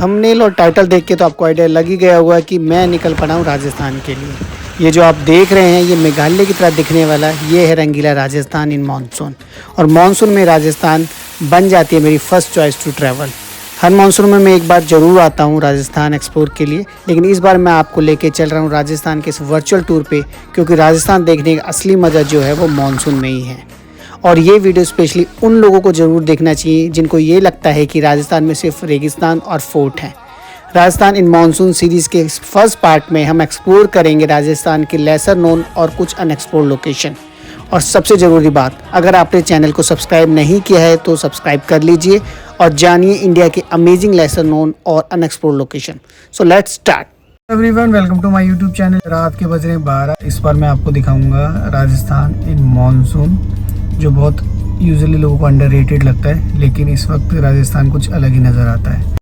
Thumbnail और title देख के तो आपको आइडिया लग ही गया होगा कि मैं निकल पड़ा हूँ राजस्थान के लिए। ये जो आप देख रहे हैं ये मेघालय की तरह दिखने वाला ये है रंगीला राजस्थान इन मानसून। और मानसून में राजस्थान बन जाती है मेरी फर्स्ट चॉइस टू ट्रैवल। हर मानसून में मैं एक बार ज़रूर आता हूँ राजस्थान एक्सप्लोर के लिए, लेकिन इस बार मैं आपको लेके चल रहा हूँ राजस्थान के इस वर्चुअल टूर पे, क्योंकि राजस्थान देखने का असली मज़ा जो है वो मानसून में ही है। और ये वीडियो स्पेशली उन लोगों को ज़रूर देखना चाहिए जिनको ये लगता है कि राजस्थान में सिर्फ रेगिस्तान और फोर्ट हैं। राजस्थान इन मानसून सीरीज़ के फर्स्ट पार्ट में हम एक्सप्लोर करेंगे राजस्थान के लेसर नोन और कुछ अनएक्सप्लोर्ड लोकेशन। और सबसे ज़रूरी बात, अगर आपने चैनल को सब्सक्राइब नहीं किया है तो सब्सक्राइब कर लीजिए और जानिए इंडिया के अमेजिंग लेसर नोन और unexplored location. So let's start. Everyone, welcome to my YouTube channel. रात के बज रहे 12। इस बार मैं आपको दिखाऊंगा राजस्थान इन मानसून, जो बहुत यूजुअली लोगों को अंडररेटेड लगता है, लेकिन इस वक्त राजस्थान कुछ अलग ही नज़र आता है।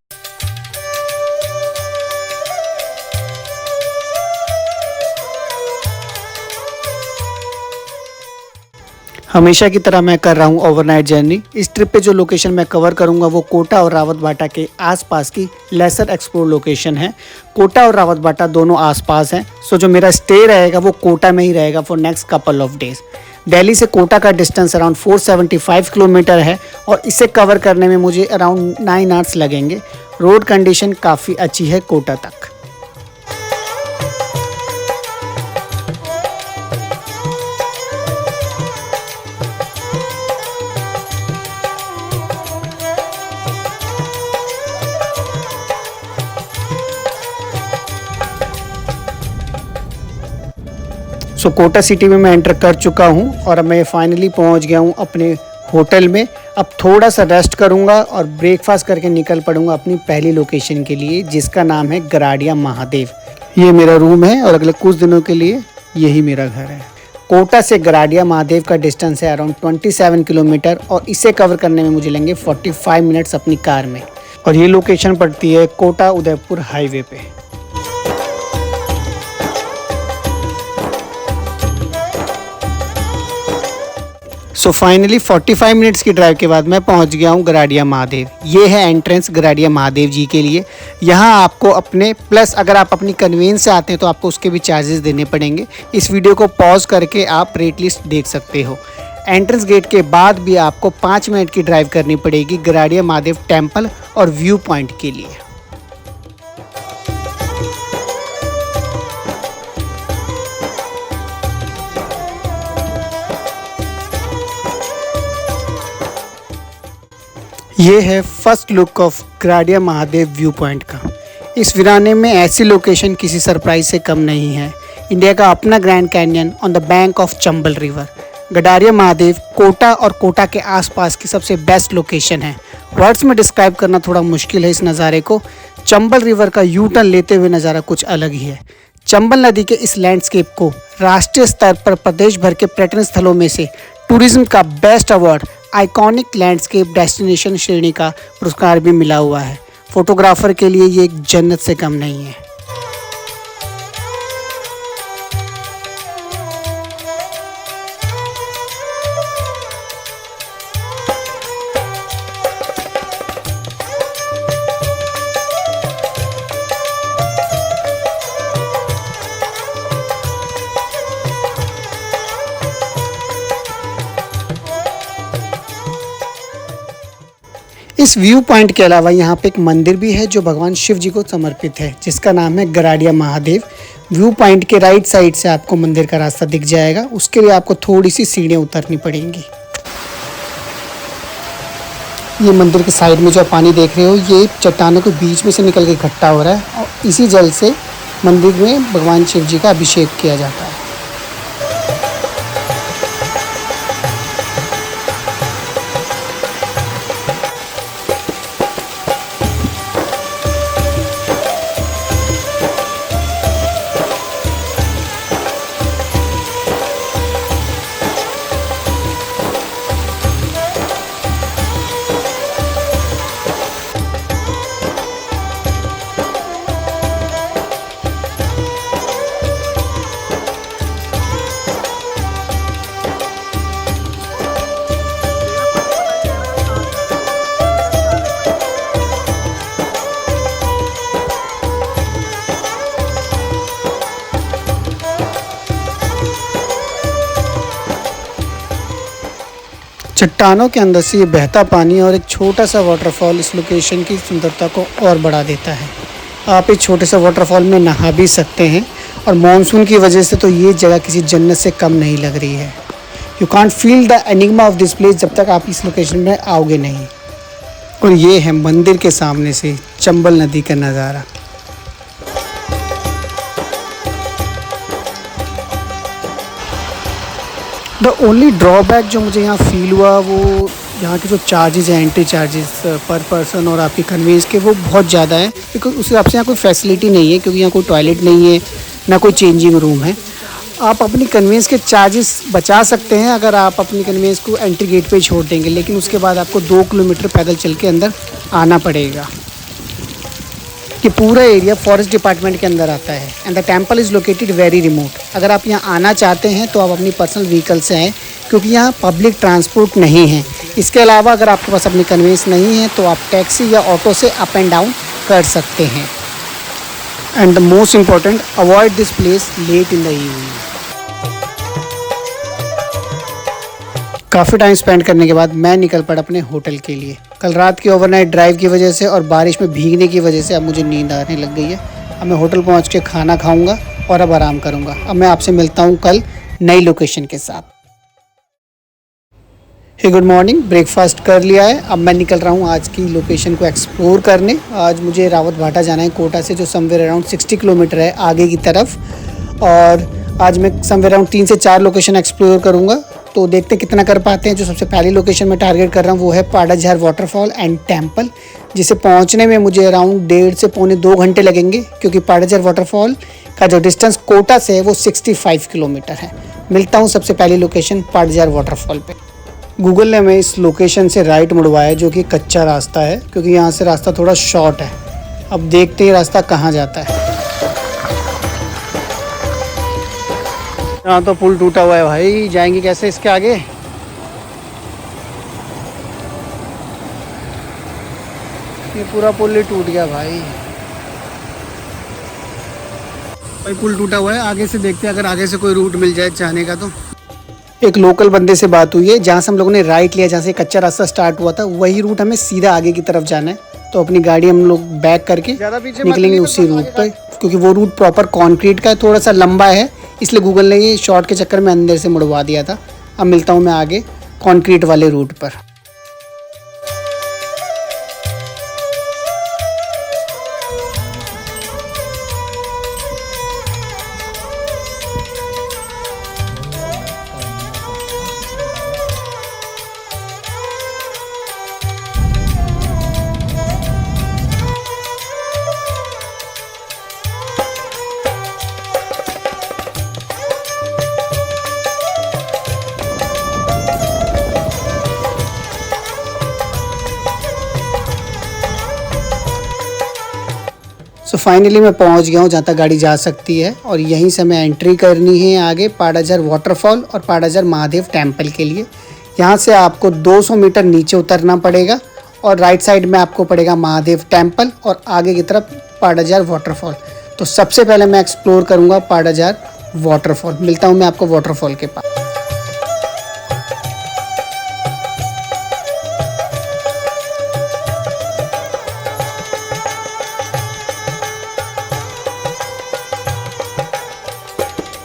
हमेशा की तरह मैं कर रहा हूँ ओवरनाइट जर्नी। इस ट्रिप पे जो लोकेशन मैं कवर करूँगा वो कोटा और रावत बाटा के आसपास की लेसर एक्सप्लोर लोकेशन है। कोटा और रावत बाटा दोनों आसपास हैं, सो जो मेरा स्टे रहेगा वो कोटा में ही रहेगा for next couple of days. Delhi से कोटा का डिस्टेंस अराउंड 475 किलोमीटर है और इसे कवर करने में मुझे अराउंड 9 आवर्स लगेंगे। रोड कंडीशन काफ़ी अच्छी है कोटा तक। सो कोटा सिटी में मैं एंटर कर चुका हूं और अब मैं फाइनली पहुंच गया हूं अपने होटल में। अब थोड़ा सा रेस्ट करूंगा और ब्रेकफास्ट करके निकल पड़ूंगा अपनी पहली लोकेशन के लिए, जिसका नाम है गराडिया महादेव। ये मेरा रूम है और अगले कुछ दिनों के लिए यही मेरा घर है। कोटा से गराडिया महादेव का डिस्टेंस है अराउंड 27 किलोमीटर और इसे कवर करने में मुझे लेंगे 45 मिनट्स अपनी कार में। और ये लोकेशन पड़ती है कोटा उदयपुर हाईवे पे। सो फाइनली 45 मिनट्स की ड्राइव के बाद मैं पहुंच गया हूं गराडिया महादेव। ये है एंट्रेंस गराडिया महादेव जी के लिए। यहां आपको अपने प्लस अगर आप अपनी कन्वीनियंस से आते हैं तो आपको उसके भी चार्जेस देने पड़ेंगे। इस वीडियो को पॉज करके आप रेट लिस्ट देख सकते हो। एंट्रेंस गेट के बाद भी आपको 5 मिनट की ड्राइव करनी पड़ेगी गराडिया महादेव टेम्पल और व्यू पॉइंट के लिए। ये है first look of Garadia Mahadev view point का। इस वीराने में ऐसी लोकेशन किसी सरप्राइज से कम नहीं है। इंडिया का अपना Grand Canyon on the bank of Chambal river. Garadia Mahadev Kota और कोटा के आसपास की सबसे बेस्ट लोकेशन है। वर्ड्स में डिस्क्राइब करना थोड़ा मुश्किल है इस नज़ारे को। चंबल रिवर का यू टर्न लेते हुए नज़ारा कुछ अलग ही है। चंबल नदी के इस लैंडस्केप को राष्ट्रीय स्तर पर प्रदेश भर के पर्यटन स्थलों में से टूरिज्म का best award iconic landscape destination श्रेणी का पुरस्कार भी मिला हुआ है। फोटोग्राफर के लिए ये एक जन्नत से कम नहीं है। इस व्यू पॉइंट के अलावा यहाँ पे एक मंदिर भी है जो भगवान शिव जी को समर्पित है, जिसका नाम है गराडिया महादेव। व्यू पॉइंट के राइट साइड से आपको मंदिर का रास्ता दिख जाएगा। उसके लिए आपको थोड़ी सी सीढ़ियाँ उतरनी पड़ेंगी। ये मंदिर के साइड में जो पानी देख रहे हो ये चट्टानों के बीच में से निकल के इकट्ठा हो रहा है और इसी जल से मंदिर में भगवान शिव जी का अभिषेक किया जाता है। चट्टानों के अंदर से ये बहता पानी और एक छोटा सा वाटरफॉल इस लोकेशन की सुंदरता को और बढ़ा देता है। आप इस छोटे से वाटरफॉल में नहा भी सकते हैं और मॉनसून की वजह से तो ये जगह किसी जन्नत से कम नहीं लग रही है। You can't feel the enigma of this place जब तक आप इस लोकेशन में आओगे नहीं। और ये है मंदिर के सामने से चंबल नदी का नज़ारा। द ओनली ड्रॉबैक जो मुझे यहाँ फील हुआ वो यहाँ के जो चार्जेस हैं, एंट्री चार्जेस पर पर्सन और आपकी कन्वेंस के, वो बहुत ज़्यादा है। बिकॉज उस हिसाब से यहाँ कोई फैसिलिटी नहीं है, क्योंकि यहाँ कोई टॉयलेट नहीं है, ना कोई चेंजिंग रूम है। आप अपनी कन्वेंस के चार्जेस बचा सकते हैं अगर आप अपनी कन्वेंस को एंट्री गेट पे छोड़ देंगे, लेकिन उसके बाद आपको 2 किलोमीटर पैदल चल के अंदर आना पड़ेगा। ये पूरा एरिया फॉरेस्ट डिपार्टमेंट के अंदर आता है and the temple is located very remote. अगर आप यहाँ आना चाहते हैं तो आप अपनी पर्सनल व्हीकल से आएँ, क्योंकि यहाँ पब्लिक ट्रांसपोर्ट नहीं है। इसके अलावा अगर आपके पास अपनी कन्वेंस नहीं है तो आप टैक्सी या ऑटो से अप एंड डाउन कर सकते हैं। And the most important, avoid this place late in the evening. काफ़ी टाइम स्पेंड करने के बाद मैं निकल पड़ा अपने होटल के लिए। कल रात की ओवरनाइट ड्राइव की वजह से और बारिश में भीगने की वजह से अब मुझे नींद आने लग गई है। अब मैं होटल पहुंच के खाना खाऊंगा और अब आराम करूंगा। अब मैं आपसे मिलता हूं कल नई लोकेशन के साथ। हे गुड मॉर्निंग, ब्रेकफास्ट कर लिया है। अब मैं निकल रहा हूँ आज की लोकेशन को एक्सप्लोर करने। आज मुझे रावत भाटा जाना है कोटा से, जो समवेयर अराउंड 60 किलोमीटर है आगे की तरफ। और आज मैं समवेयर अराउंड 3 से 4 लोकेशन एक्सप्लोर करूँगा, तो देखते हैं कितना कर पाते हैं। जो सबसे पहली लोकेशन में टारगेट कर रहा हूँ वो है पाड़ाझार वाटरफॉल एंड टेम्पल, जिसे पहुँचने में मुझे अराउंड 1.5 से पौने 2 घंटे लगेंगे, क्योंकि पाड़ाझार वाटरफॉल का जो डिस्टेंस कोटा से है वो 65 किलोमीटर है। मिलता हूँ सबसे पहली लोकेशन पाड़ाझार वाटरफॉल पे। गूगल ने हमें इस लोकेशन से राइट मुड़वाया, जो कि कच्चा रास्ता है, क्योंकि यहाँ से रास्ता थोड़ा शॉर्ट है। अब देखते हैं रास्ता कहाँ जाता है। यहाँ तो पुल टूटा हुआ है भाई, जाएंगे कैसे इसके आगे। ये पूरा पुल ही टूट गया भाई। पुल टूटा हुआ है, आगे से देखते हैं अगर आगे से कोई रूट मिल जाए जाने का। तो एक लोकल बंदे से बात हुई है, जहाँ से हम लोगों ने राइट लिया, जहाँ से कच्चा रास्ता स्टार्ट हुआ था, वही रूट हमें सीधा आगे की तरफ जाना है। तो अपनी गाड़ी हम लोग बैक करके निकलेंगे उसी रूट पर, क्योंकि वो रूट प्रॉपर कंक्रीट का है, थोड़ा सा लंबा है, इसलिए गूगल ने ये शॉर्ट के चक्कर में अंदर से मुड़वा दिया था। अब मिलता हूँ मैं आगे कंक्रीट वाले रूट पर। सो फाइनली मैं पहुंच गया हूं जहां तक गाड़ी जा सकती है, और यहीं से मैं एंट्री करनी है आगे पाड़ाझार वाटरफॉल और पाड़ाझार महादेव टेम्पल के लिए। यहां से आपको 200 मीटर नीचे उतरना पड़ेगा और राइट साइड में आपको पड़ेगा महादेव टेम्पल और आगे की तरफ पाड़ाझार वाटरफॉल। तो सबसे पहले मैं एक्सप्लोर करूँगा पाड़ाझार वाटरफॉल। मिलता हूँ मैं आपको वाटरफॉल के पास।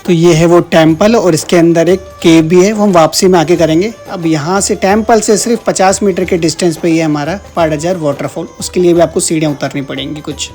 तो ये है वो टेम्पल और इसके अंदर एक केव भी है, वो हम वापसी में आके करेंगे। अब यहाँ से टेम्पल से सिर्फ 50 मीटर के डिस्टेंस पे ही है हमारा पाड़ाझार वाटरफॉल। उसके लिए भी आपको सीढ़ियाँ उतरनी पड़ेंगी कुछ।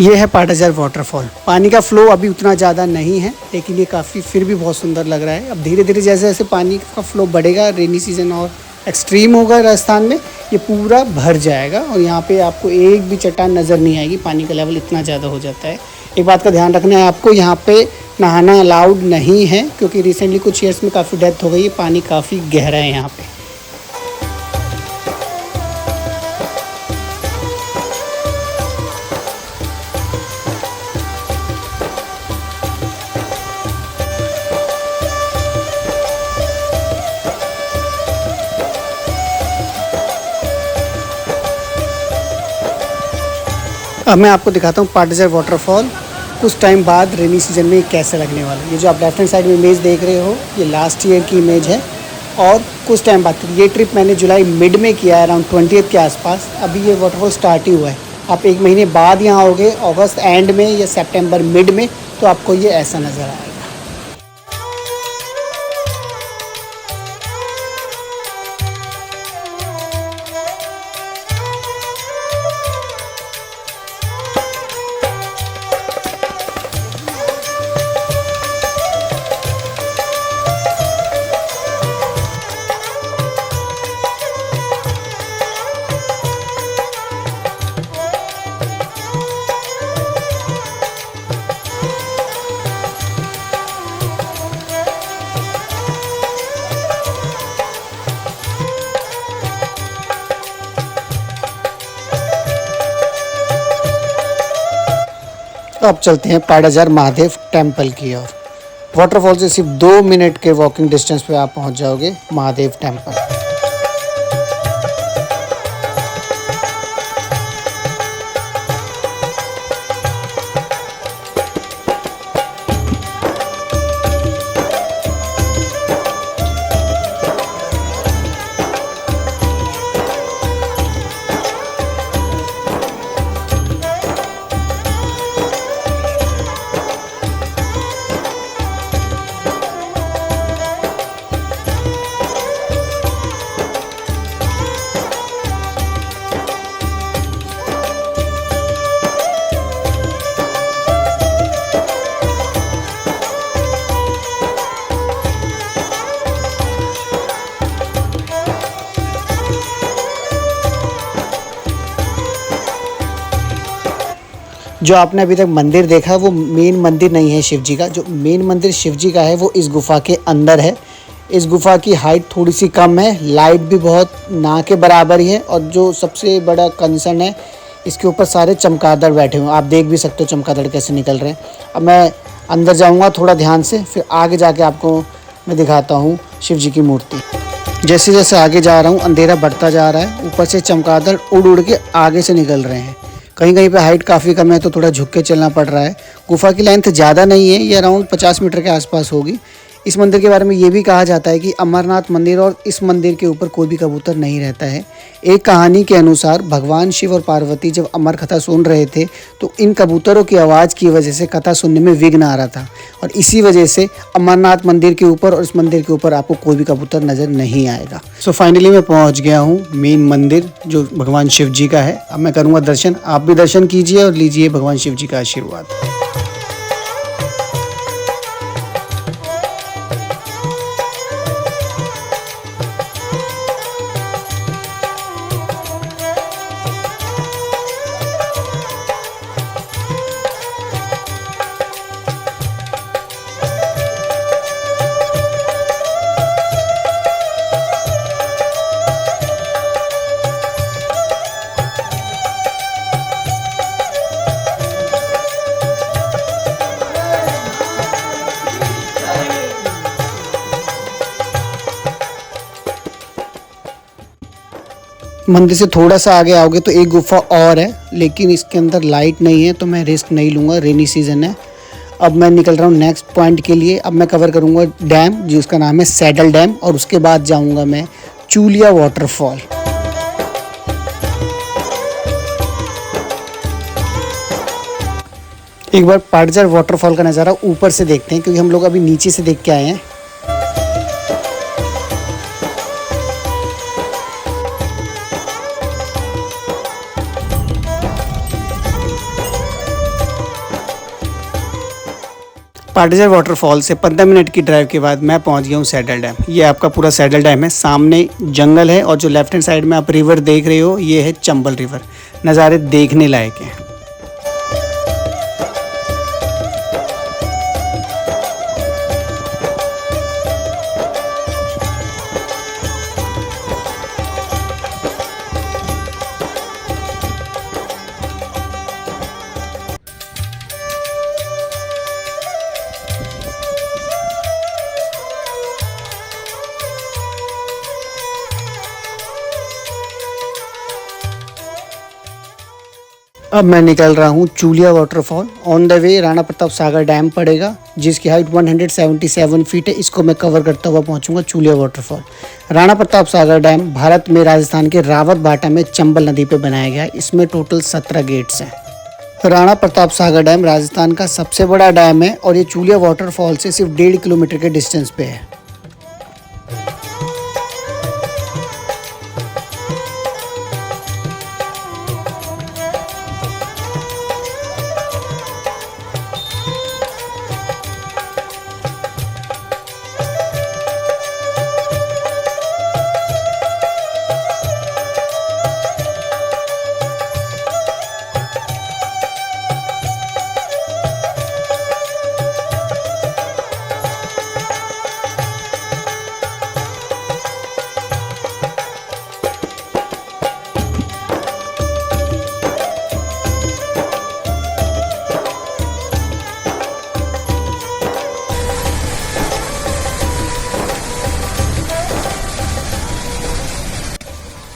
ये है पाड़ाझार वाटरफॉल। पानी का फ्लो अभी उतना ज़्यादा नहीं है, लेकिन ये काफ़ी फिर भी बहुत सुंदर लग रहा है। अब धीरे धीरे जैसे जैसे पानी का फ्लो बढ़ेगा, रेनी सीजन और एक्सट्रीम होगा राजस्थान में, ये पूरा भर जाएगा और यहाँ पे आपको एक भी चट्टान नज़र नहीं आएगी। पानी का लेवल इतना ज़्यादा हो जाता है। एक बात का ध्यान रखना है आपको, यहाँ पे नहाना अलाउड नहीं है, क्योंकि रिसेंटली कुछ ईयर्स में काफ़ी डेथ हो गई है। पानी काफ़ी गहरा है यहाँ पे। अब मैं आपको दिखाता हूँ पाड़ाझार वाटरफॉल कुछ टाइम बाद रेनी सीजन में कैसा लगने वाला है। ये जो आप लेफ्ट हैंड साइड में इमेज देख रहे हो ये लास्ट ईयर की इमेज है और कुछ टाइम बाद ये ट्रिप मैंने जुलाई मिड में किया है, अराउंड 20th के आसपास। अभी ये वाटरफॉल स्टार्ट ही हुआ है। आप 1 महीने बाद यहाँ आओगे अगस्त एंड में या सितंबर मिड में, तो आपको ये ऐसा नज़र आएगा। अब चलते हैं पाडाजार महादेव टेम्पल की ओर। वाटरफॉल से सिर्फ 2 मिनट के वॉकिंग डिस्टेंस पे आप पहुंच जाओगे महादेव टेम्पल। जो आपने अभी तक मंदिर देखा वो मेन मंदिर नहीं है शिव जी का। जो मेन मंदिर शिव जी का है वो इस गुफा के अंदर है। इस गुफा की हाइट थोड़ी सी कम है, लाइट भी बहुत ना के बराबर ही है, और जो सबसे बड़ा कंसर्न है इसके ऊपर सारे चमगादड़ बैठे हुए हैं। आप देख भी सकते हो चमगादड़ कैसे निकल रहे हैं। अब मैं अंदर जाऊँगा थोड़ा ध्यान से, फिर आगे जाके आपको मैं दिखाता हूँ शिव जी की मूर्ति। जैसे जैसे आगे जा रहा हूँ अंधेरा बढ़ता जा रहा है, ऊपर से चमगादड़ उड़ उड़ के आगे से निकल रहे हैं। कहीं कहीं पे हाइट काफ़ी कम है तो थोड़ा झुक के चलना पड़ रहा है। गुफा की लेंथ ज़्यादा नहीं है, ये अराउंड 50 मीटर के आसपास होगी। इस मंदिर के बारे में ये भी कहा जाता है कि अमरनाथ मंदिर और इस मंदिर के ऊपर कोई भी कबूतर नहीं रहता है। एक कहानी के अनुसार भगवान शिव और पार्वती जब अमर कथा सुन रहे थे तो इन कबूतरों की आवाज़ की वजह से कथा सुनने में विघ्न आ रहा था, और इसी वजह से अमरनाथ मंदिर के ऊपर और इस मंदिर के ऊपर आपको कोई भी कबूतर नज़र नहीं आएगा। सो फाइनली मैं पहुंच गया हूं मेन मंदिर जो भगवान शिव जी का है। अब मैं करूंगा दर्शन, आप भी दर्शन कीजिए और लीजिए भगवान शिव जी का आशीर्वाद। मंदिर से थोड़ा सा आगे आओगे तो एक गुफा और है, लेकिन इसके अंदर लाइट नहीं है तो मैं रिस्क नहीं लूँगा, रेनी सीज़न है। अब मैं निकल रहा हूँ नेक्स्ट पॉइंट के लिए। अब मैं कवर करूँगा डैम जिसका नाम है सैडल डैम, और उसके बाद जाऊँगा मैं चूलिया वाटरफॉल। एक बार पाडाजार वाटरफॉल का नज़ारा ऊपर से देखते हैं, क्योंकि हम लोग अभी नीचे से देख के आए हैं। पाडाजार वाटरफॉल से 15 मिनट की ड्राइव के बाद मैं पहुंच गया हूं सैडल डैम। ये आपका पूरा सैडल डैम है, सामने जंगल है और जो लेफ्ट हैंड साइड में आप रिवर देख रहे हो ये है चंबल रिवर। नज़ारे देखने लायक हैं। अब मैं निकल रहा हूँ Chulia waterfall. On the way Rana Pratap Sagar dam पड़ेगा जिसकी हाइट 177 फीट है। इसको मैं कवर करता हुआ पहुँचूंगा चूलिया वाटरफॉल। राणा प्रताप सागर डैम भारत में राजस्थान के रावत भाटा में चंबल नदी पे बनाया गया है। इसमें टोटल 17 गेट्स हैं। राणा प्रताप सागर डैम राजस्थान का सबसे बड़ा डैम है और ये चूलिया वाटरफॉल से सिर्फ 1.5 किलोमीटर के डिस्टेंस पे है।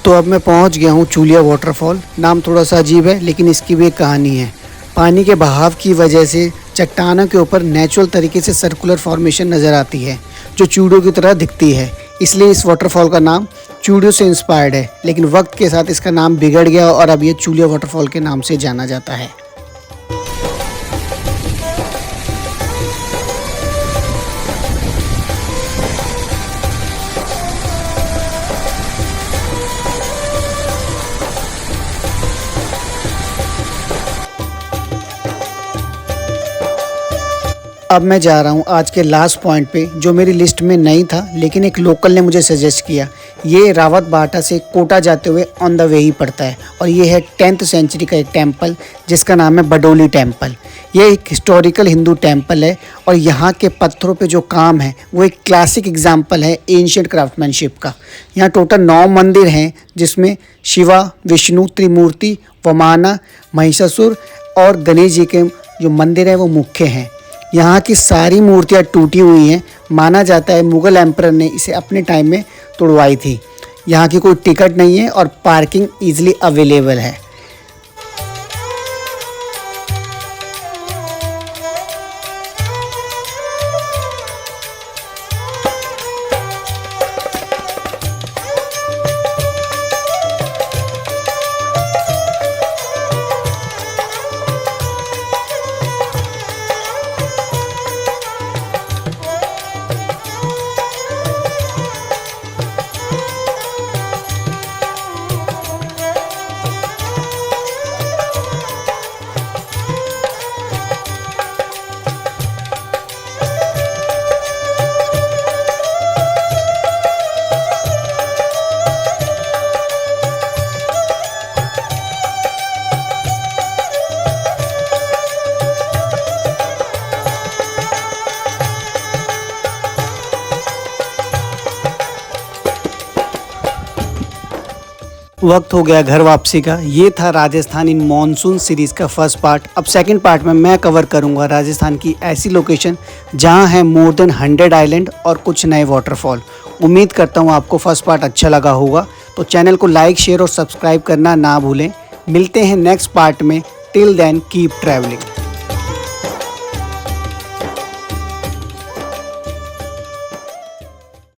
तो अब मैं पहुंच गया हूं चूलिया वाटरफॉल। नाम थोड़ा सा अजीब है लेकिन इसकी भी एक कहानी है। पानी के बहाव की वजह से चट्टानों के ऊपर नेचुरल तरीके से सर्कुलर फॉर्मेशन नज़र आती है जो चूड़ों की तरह दिखती है, इसलिए इस वाटरफॉल का नाम चूड़ों से इंस्पायर्ड है। लेकिन वक्त के साथ इसका नाम बिगड़ गया और अब ये चूलिया वाटरफॉल के नाम से जाना जाता है। अब मैं जा रहा हूँ आज के लास्ट पॉइंट पे जो मेरी लिस्ट में नहीं था लेकिन एक लोकल ने मुझे सजेस्ट किया। ये रावत भाटा से कोटा जाते हुए ऑन द वे ही पड़ता है और ये है 10th सेंचुरी का एक टेम्पल जिसका नाम है बडोली टेम्पल। ये एक हिस्टोरिकल हिंदू टेम्पल है और यहाँ के पत्थरों पे जो काम है वो एक क्लासिक एग्जाम्पल है एंशिएंट क्राफ्टमैनशिप का। यहाँ टोटल 9 मंदिर हैं जिसमें शिवा, विष्णु, त्रिमूर्ति, वमाना, महिषासुर और गणेश जी के जो मंदिर हैं वो मुख्य हैं। यहाँ की सारी मूर्तियाँ टूटी हुई हैं। माना जाता है मुग़ल एम्परर ने इसे अपने टाइम में तोड़वाई थी। यहाँ की कोई टिकट नहीं है और पार्किंग ईजिली अवेलेबल है। वक्त हो गया घर वापसी का। ये था राजस्थान इन मॉनसून सीरीज़ का फर्स्ट पार्ट। अब सेकंड पार्ट में मैं कवर करूँगा राजस्थान की ऐसी लोकेशन जहाँ है मोर देन 100 आइलैंड और कुछ नए वाटरफॉल। उम्मीद करता हूँ आपको फर्स्ट पार्ट अच्छा लगा होगा, तो चैनल को लाइक, शेयर और सब्सक्राइब करना ना भूलें। मिलते हैं नेक्स्ट पार्ट में। Till then keep travelling.